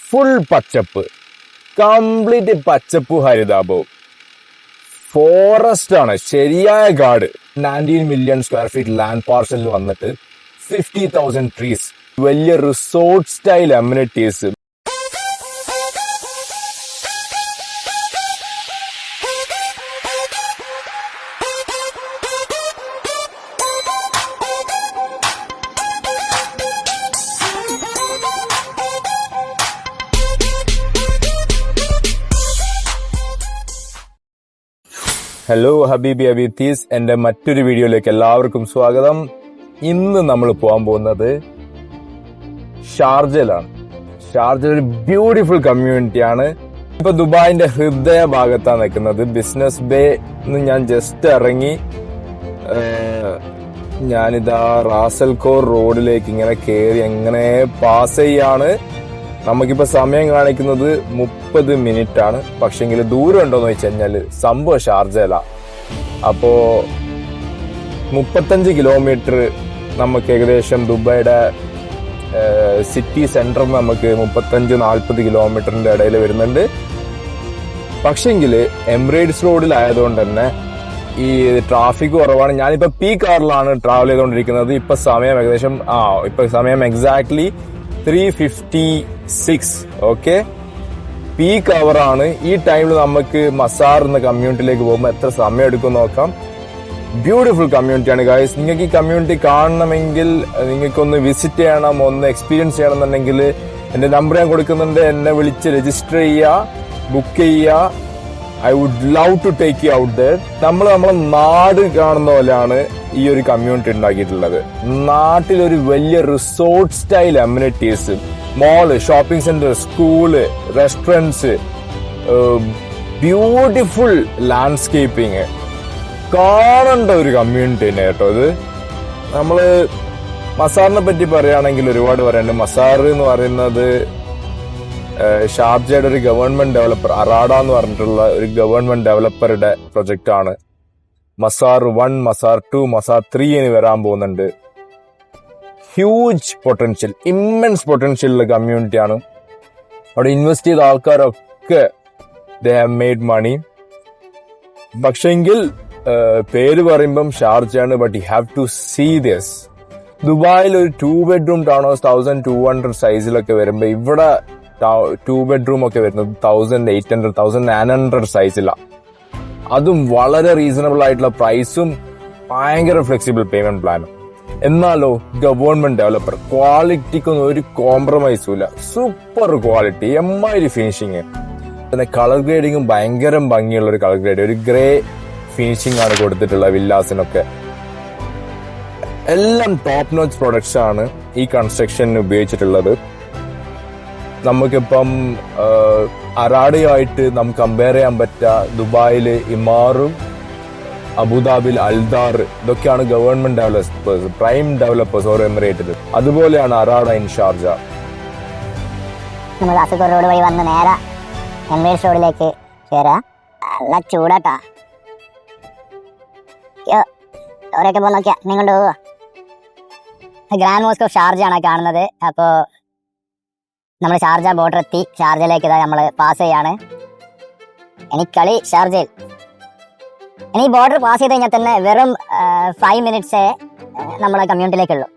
Full പച്ചപ്പ്, complete പച്ചപ്പും ഹരിതാപവും. Forest ആണ്, ശരിയായ guard. 19 million square feet land പാർസലിൽ വന്നിട്ട് 50,000 ട്രീസ്, വലിയ റിസോർട്ട് സ്റ്റൈൽ അമ്യൂണിറ്റീസ്. ഹലോ ഹബീബി അബീത്തീസ്, എന്റെ മറ്റൊരു വീഡിയോയിലേക്ക് എല്ലാവർക്കും സ്വാഗതം. ഇന്ന് നമ്മൾ പോകാൻ പോകുന്നത് ഷാർജയിലാണ്. ഷാർജ ഒരു ബ്യൂട്ടിഫുൾ കമ്മ്യൂണിറ്റിയാണ്. ഇപ്പൊ ദുബായിന്റെ ഹൃദയ ഭാഗത്താണ് നിൽക്കുന്നത്. ബിസിനസ് ബേ ഞാൻ ജസ്റ്റ് ഇറങ്ങി ഞാനിതാ റാസൽഖോർ റോഡിലേക്ക് ഇങ്ങനെ കയറി എങ്ങനെ പാസ് ചെയ്യാണ്. നമുക്കിപ്പോ സമയം കാണിക്കുന്നത് 30 മിനിറ്റ് ആണ്. പക്ഷെങ്കിൽ ദൂരം ഉണ്ടോന്ന് വെച്ച് കഴിഞ്ഞാല് സംഭവം ഷാർജയില. അപ്പോ 35 കിലോമീറ്റർ നമുക്ക് ഏകദേശം ദുബായിയുടെ സിറ്റി സെന്ററിൽ നമുക്ക് 35-40 കിലോമീറ്ററിന്റെ ഇടയിൽ വരുന്നുണ്ട്. പക്ഷെങ്കില് എമിറേറ്റ്സ് റോഡിലായതുകൊണ്ട് തന്നെ ഈ ട്രാഫിക് കുറവാണ്. ഞാനിപ്പോ പീക്ക് അവറിലാണ് ട്രാവൽ ചെയ്തുകൊണ്ടിരിക്കുന്നത്. ഇപ്പൊ സമയം ഏകദേശം എക്സാക്ട്ലി 3:56. ഓക്കെ, പീക്ക് അവർ ആണ്. ഈ ടൈമിൽ നമുക്ക് മസാർ എന്ന കമ്മ്യൂണിറ്റിയിലേക്ക് പോകുമ്പോൾ എത്ര സമയം എടുക്കും നോക്കാം. ബ്യൂട്ടിഫുൾ കമ്മ്യൂണിറ്റിയാണ് ഗൈസ്. നിങ്ങൾക്ക് ഈ കമ്മ്യൂണിറ്റി കാണണമെങ്കിൽ നിങ്ങൾക്കൊന്ന് വിസിറ്റ് ചെയ്യണം, ഒന്ന് എക്സ്പീരിയൻസ് ചെയ്യണം എന്നുണ്ടെങ്കിൽ എന്റെ നമ്പർ ഞാൻ കൊടുക്കുന്നുണ്ട്. എന്നെ വിളിച്ച് രജിസ്റ്റർ ചെയ്യുക, ബുക്ക് ചെയ്യുക. I would love to take you out there. നമ്മളെ നാട് കാണുന്ന പോലെയാണ് ഈ ഒരു കമ്മ്യൂണിറ്റി ഉണ്ടാക്കിയിട്ടുള്ളത്. നാട്ടിലൊരു വലിയ റിസോർട്ട് സ്റ്റൈൽ അമ്യൂണിറ്റീസ്, മോള്, shopping centre, school, restaurants, beautiful landscaping, കാണേണ്ട ഒരു കമ്മ്യൂണിറ്റി തന്നെ കേട്ടോ ഇത്. നമ്മള് മസാറിനെ പറ്റി പറയുകയാണെങ്കിൽ ഒരുപാട് പറയാനുണ്ട്. മസാർ എന്ന് പറയുന്നത് ഷാർജയുടെ ഒരു ഗവൺമെന്റ് ഡെവലപ്പർ, അറാഡ എന്ന് പറഞ്ഞിട്ടുള്ള ഒരു ഗവൺമെന്റ് ഡെവലപ്പറുടെ പ്രൊജക്റ്റ് ആണ്. മസാർ 1, മസാർ 2, മസാർ 3 ഇനി വരാൻ പോകുന്നുണ്ട്. ഹ്യൂജ് പൊട്ടൻഷ്യൽ, ഇമ്മൻസ് പൊട്ടൻഷ്യൽ ഉള്ള കമ്മ്യൂണിറ്റിയാണ്. അവിടെ ഇൻവെസ്റ്റ് ചെയ്ത ആൾക്കാരൊക്കെ ദേ ഹാവ് മെയ്ഡ് മണി. പക്ഷെങ്കിൽ പേര് പറയുമ്പം ഷാർജയാണ്. But you have to see this. ദുബായിൽ ഒരു 2 bedroom ടൗൺ ഹൗസ് 1200 സൈസിലൊക്കെ വരുമ്പോ ഇവിടെ 2 bedroom ഒക്കെ വരുന്നത് 1800, 1900 സൈസിലാണ്. അതും വളരെ റീസണബിൾ ആയിട്ടുള്ള പ്രൈസും ഭയങ്കര ഫ്ലെക്സിബിൾ പേയ്മെന്റ് പ്ലാനും. എന്നാലോ ഗവൺമെന്റ് ഡെവലപ്പർ, ക്വാളിറ്റിക്കൊന്നും ഒരു കോംപ്രമൈസും ഇല്ല. സൂപ്പർ ക്വാളിറ്റി, എമ്മാതിരി ഫിനിഷിങ്. പിന്നെ കളർ ഗ്രേഡിങ്ങും ഭയങ്കര ഭംഗിയുള്ള ഒരു കളർ ഗ്രേഡ്, ഒരു ഗ്രേ ഫിനിഷിംഗ് ആണ് കൊടുത്തിട്ടുള്ള വില്ലാസിനൊക്കെ. എല്ലാം ടോപ്പ് നോച്ച് പ്രൊഡക്ട്സ് ആണ് ഈ കൺസ്ട്രക്ഷന് ഉപയോഗിച്ചിട്ടുള്ളത്. നമുക്കിപ്പം അറാഡയുമായിട്ട് നമുക്ക് കമ്പയർ ചെയ്യാൻ പറ്റുക ദുബായില് ഇമാറും അബുദാബിയിൽ അൽദാർ, ഇതൊക്കെയാണ് ഗവൺമെന്റ് ഡെവലപ്പേഴ്സ്, പ്രൈം ഡെവലപ്പേഴ്സ് ഓരോ എമിറേറ്റിൽ. അതുപോലെയാണ് അറാഡ ഇൻ ഷാർജ. നമ്മൾ റാസൽഖോർ റോഡ് വഴി വന്ന് നേരെ എമിറേറ്റ്സ് റോഡിലേക്ക് കയറാം. നല്ല ചൂടാട്ടാ. ഓരോക്കെ പോ നോക്കിയാ എന്നെ കൊണ്ട് പോവുക. ഗ്രാൻഡ് മോസ്ക് ഓഫ് ഷാർജ ആണ് കാണുന്നത്. അപ്പോൾ നമ്മൾ ഷാർജ ബോർഡർ എത്തി. ഷാർജയിലേക്ക് ഇതാ നമ്മൾ പാസ് ചെയ്യാണ്. ഇനി കളി ഷാർജയിൽ. ഇനി ബോർഡർ പാസ് ചെയ്ത് കഴിഞ്ഞാൽ തന്നെ വെറും 5 minutes നമ്മളെ കമ്മ്യൂണിറ്റിയിലേക്കുള്ളൂ.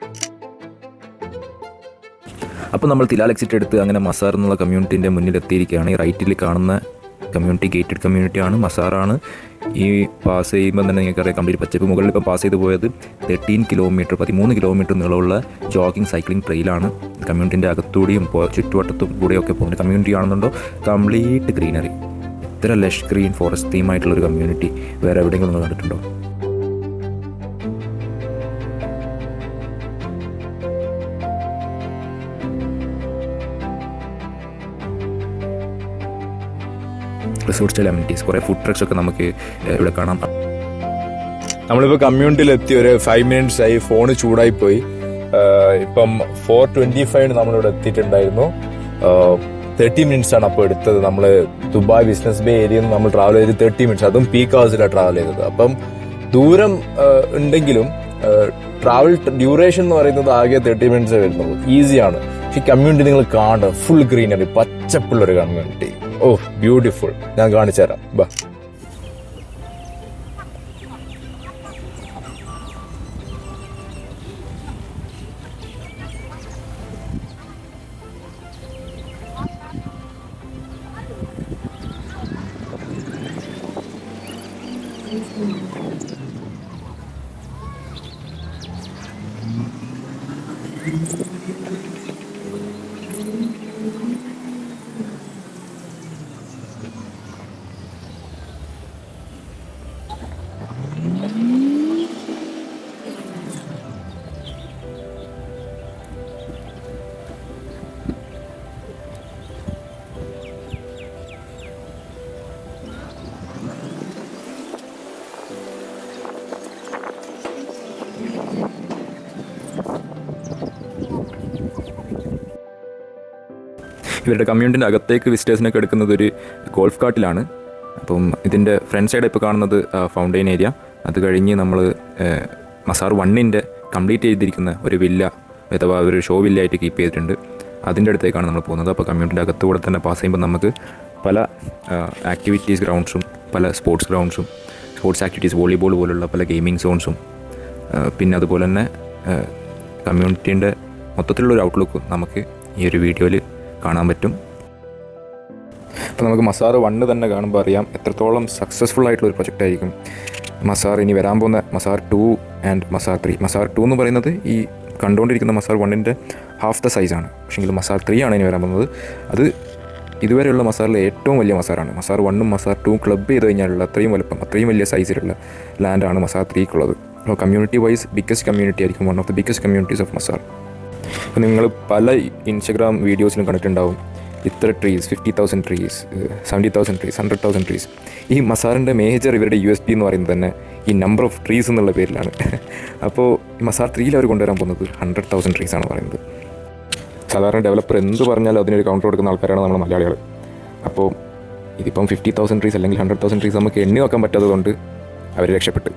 അപ്പോൾ നമ്മൾ തിലാൽ എക്സിറ്റ് എടുത്ത് അങ്ങനെ മസാർ എന്നുള്ള കമ്മ്യൂണിറ്റിൻ്റെ മുന്നിൽ എത്തിയിരിക്കുകയാണ്. ഈ റൈറ്റിൽ കാണുന്ന കമ്മ്യൂണിറ്റി ഗേറ്റഡ് കമ്മ്യൂണിറ്റിയാണ്, മസാറാണ്. ഈ പാസ് ചെയ്യുമ്പോൾ തന്നെ നിങ്ങൾക്കറിയാം കംപ്ലീറ്റ് പച്ചപ്പ്. മുകളിൽ ഇപ്പം പാസ് ചെയ്ത് പോയത് 13 കിലോമീറ്റർ നീളമുള്ള ജോഗിങ് സൈക്ലിംഗ് ട്രെയിലാണ്. കമ്മ്യൂണിറ്റിൻ്റെ അകത്തൂടെയും ചുറ്റുവട്ടത്തും കൂടെയൊക്കെ പോകുന്ന കമ്മ്യൂണിറ്റി ആണെന്നുണ്ടോ കംപ്ലീറ്റ് ഗ്രീനറി. ഇത്ര ലഷ് ഗ്രീൻ ഫോറസ്റ്റ് തീമായിട്ടുള്ളൊരു കമ്മ്യൂണിറ്റി വേറെ എവിടെയെങ്കിലും ഒന്ന് കണ്ടിട്ടുണ്ടോ? റിസോർട്ട് സ്റ്റൈൽ അമ്യൂണിറ്റീസ്, കുറേ ഫുഡ് ട്രക്സ് ഒക്കെ നമുക്ക് ഇവിടെ കാണാം. നമ്മളിപ്പോൾ കമ്മ്യൂണിറ്റിയിലെത്തി ഒരു 5 minutes ആയി. ഫോണ് ചൂടായി പോയി. ഇപ്പം 4:25 നമ്മളിവിടെ എത്തിയിട്ടുണ്ടായിരുന്നു. 30 minutes ആണ് അപ്പോൾ എടുത്തത്. നമ്മൾ ദുബായ് ബിസിനസ് ബേ ഏരിയയിൽ നിന്ന് നമ്മൾ ട്രാവൽ ചെയ്ത് 30 minutes, അതും പീക്ക് ഹവേഴ്സിലാണ് ട്രാവൽ ചെയ്തത്. അപ്പം ദൂരം ഉണ്ടെങ്കിലും ട്രാവൽ ഡ്യൂറേഷൻ എന്ന് പറയുന്നത് ആകെ 30 minutes വരുന്നുള്ളൂ. ഈസിയാണ്. ഈ കമ്മ്യൂണിറ്റി നിങ്ങൾ കാണുക, ഫുൾ ഗ്രീനറി, പച്ചപ്പുള്ളൊരു കമ്മ്യൂണിറ്റി. ഓ ബ്യൂട്ടിഫുൾ. ഞാൻ കാണിച്ചു തരാം, ബാ. ഇവരുടെ കമ്മ്യൂണിറ്റിൻ്റെ അകത്തേക്ക് വിസിറ്റേഴ്സിനൊക്കെ എടുക്കുന്നത് ഒരു ഗോൾഫ് കാർട്ടിലാണ്. അപ്പം ഇതിൻ്റെ ഫ്രണ്ട് സൈഡ് ഇപ്പോൾ കാണുന്നത് ഫൗണ്ടെയിൻ ഏരിയ. അത് കഴിഞ്ഞ് നമ്മൾ മസാർ 1 കംപ്ലീറ്റ് ചെയ്തിരിക്കുന്ന ഒരു വില്ല അഥവാ ഒരു ഷോ വില്ലയായിട്ട് കീപ്പ് ചെയ്തിട്ടുണ്ട്. അതിൻ്റെ അടുത്തേക്കാണ് നമ്മൾ പോകുന്നത്. അപ്പോൾ കമ്മ്യൂണിറ്റിൻ്റെ അകത്തുകൂടെ തന്നെ പാസ് ചെയ്യുമ്പോൾ നമുക്ക് പല ആക്ടിവിറ്റീസ് ഗ്രൗണ്ട്സും, പല സ്പോർട്സ് ഗ്രൗണ്ട്സും, സ്പോർട്സ് ആക്ടിവിറ്റീസ്, വോളിബോൾ പോലുള്ള പല ഗെയിമിംഗ് സോൺസും, പിന്നെ അതുപോലെ തന്നെ കമ്മ്യൂണിറ്റീൻ്റെ മൊത്തത്തിലുള്ളൊരു ഔട്ട്ലുക്ക് നമുക്ക് ഈ ഒരു വീഡിയോയിൽ കാണാൻ പറ്റും. അപ്പോൾ നമുക്ക് മസാർ 1 തന്നെ കാണുമ്പോൾ അറിയാം എത്രത്തോളം സക്സസ്ഫുൾ ആയിട്ടുള്ളൊരു പ്രൊജക്റ്റ് ആയിരിക്കും മസാർ. ഇനി വരാൻ പോകുന്ന മസാർ 2 ആൻഡ് മസാർ 3. മസാർ 2 എന്ന് പറയുന്നത് ഈ കണ്ടുകൊണ്ടിരിക്കുന്ന മസാർ 1 ഹാഫ് ദ സൈസാണ്. പക്ഷേങ്കിൽ മസാർ 3 ആണ് ഇനി വരാൻ പോകുന്നത്. അത് ഇതുവരെയുള്ള മസാറിലെ ഏറ്റവും വലിയ മസാറാണ്. മസാർ 1ഉം മസാർ 2ഉം ക്ലബ് ചെയ്ത് കഴിഞ്ഞാലുള്ള അത്രയും വലുപ്പം, അത്രയും വലിയ സൈസിലുള്ള ലാൻഡാണ് മസാർ 3ക്കുള്ളത്. അപ്പോൾ കമ്മ്യൂണിറ്റി വൈസ് ബിഗ്ഗസ്റ്റ് കമ്മ്യൂണിറ്റി ആയിരിക്കും, one of the biggest communities of Masar. അപ്പോൾ നിങ്ങൾ പല ഇൻസ്റ്റഗ്രാം വീഡിയോസിലും കണ്ടിട്ടുണ്ടാവും ഇത്ര ട്രീസ്, 50,000 ട്രീസ്, 70,000 ട്രീസ്, 100,000 ട്രീസ്. ഈ മസാറിൻ്റെ മേജർ ഇവരുടെ USP എന്ന് പറയുന്നത് തന്നെ ഈ നമ്പർ ഓഫ് ട്രീസ് എന്നുള്ള പേരിലാണ്. അപ്പോൾ ഈ മസാർ 3യിൽ അവർ കൊണ്ടുവരാൻ പോകുന്നത് 100,000 ട്രീസാണ് പറയുന്നത്. സാധാരണ ഡെവലപ്പർ എന്ത് പറഞ്ഞാലും അതിനൊരു കൗണ്ടർ കൊടുക്കുന്ന ആൾക്കാരാണ് നമ്മൾ മലയാളികൾ. അപ്പോൾ ഇതിപ്പം 50,000 ട്രീസ് അല്ലെങ്കിൽ 100,000 ട്രീസ് നമുക്ക് എണ്ണി നോക്കാൻ പറ്റാത്തതുകൊണ്ട് അവർ രക്ഷപ്പെട്ട്.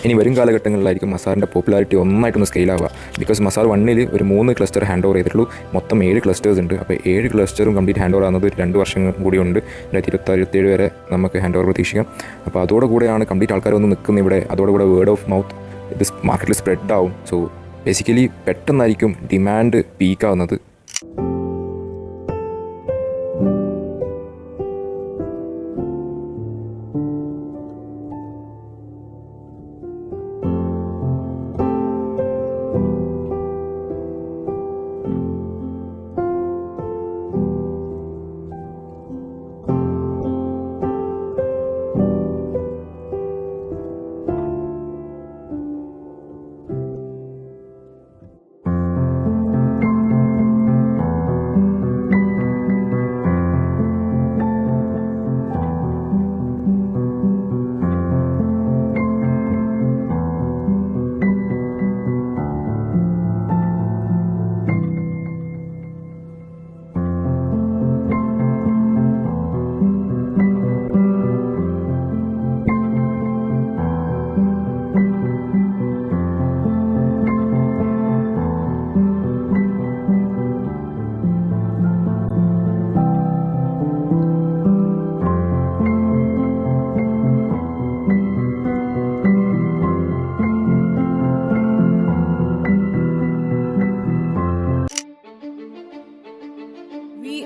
ഇനി വരും കാലഘട്ടങ്ങളിലായിരിക്കും മസാറിൻ്റെ പോപ്പുലാരിറ്റി ഒന്നായിട്ടൊന്ന് സ്കെയിലാവുക. ബിക്കോസ് മസാർ 1ൽ ഒരു 3 ക്ലസ്റ്റർ ഹാൻഡ് ഓവർ ചെയ്തിട്ടുള്ളൂ. മൊത്തം 7 ക്ലസ്റ്റേഴ്സ് ഉണ്ട്. അപ്പോൾ 7 ക്ലസ്റ്ററും കംപ്ലീറ്റ് ഹാൻഡ് ഓവർ ആകുന്നത് 2 വർഷം കൂടി ഉണ്ട്. 2026-27 വരെ നമുക്ക് ഹാൻഡ് ഓവർ പ്രതീക്ഷിക്കാം. അപ്പോൾ അതോടുകൂടെയാണ് കംപ്ലീറ്റ് ആൾക്കാർ ഒന്ന് നിൽക്കുന്നത് ഇവിടെ. അതോടുകൂടെ വേർഡ് ഓഫ് മൗത്ത് ഇത് മാർക്കറ്റിൽ സ്പ്രെഡ് ആവും. സോ ബേസിക്കലി പെട്ടെന്നായിരിക്കും ഡിമാൻഡ് പീക്കാവുന്നത്.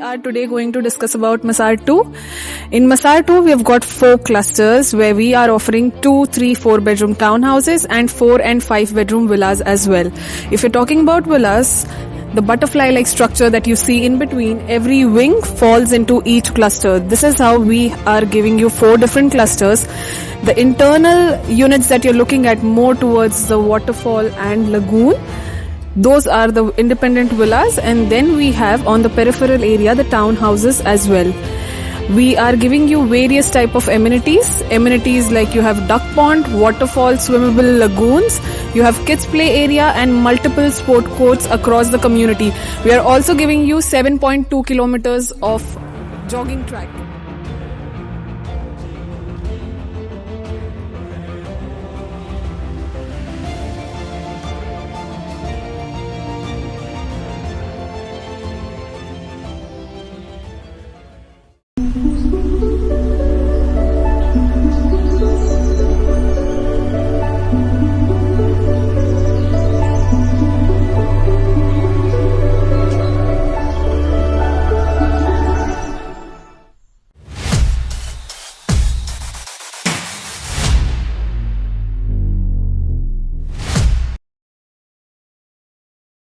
are today going to discuss about Messaar 2. In Messaar 2, we have got 4 clusters where we are offering 2, 3, 4 bedroom townhouses and 4 and 5 bedroom villas as well. If you're talking about villas, the butterfly-like structure that you see in between, every wing falls into each cluster. This is how we are giving you 4 different clusters. The internal units that you're looking at more towards the waterfall and lagoon, those are the independent villas, and then we have on the peripheral area the townhouses as well. We are giving you various type of amenities like you have duck pond, waterfall, swimmable lagoons, you have kids play area and multiple sport courts across the community. We are also giving you 7.2 kilometers of jogging track.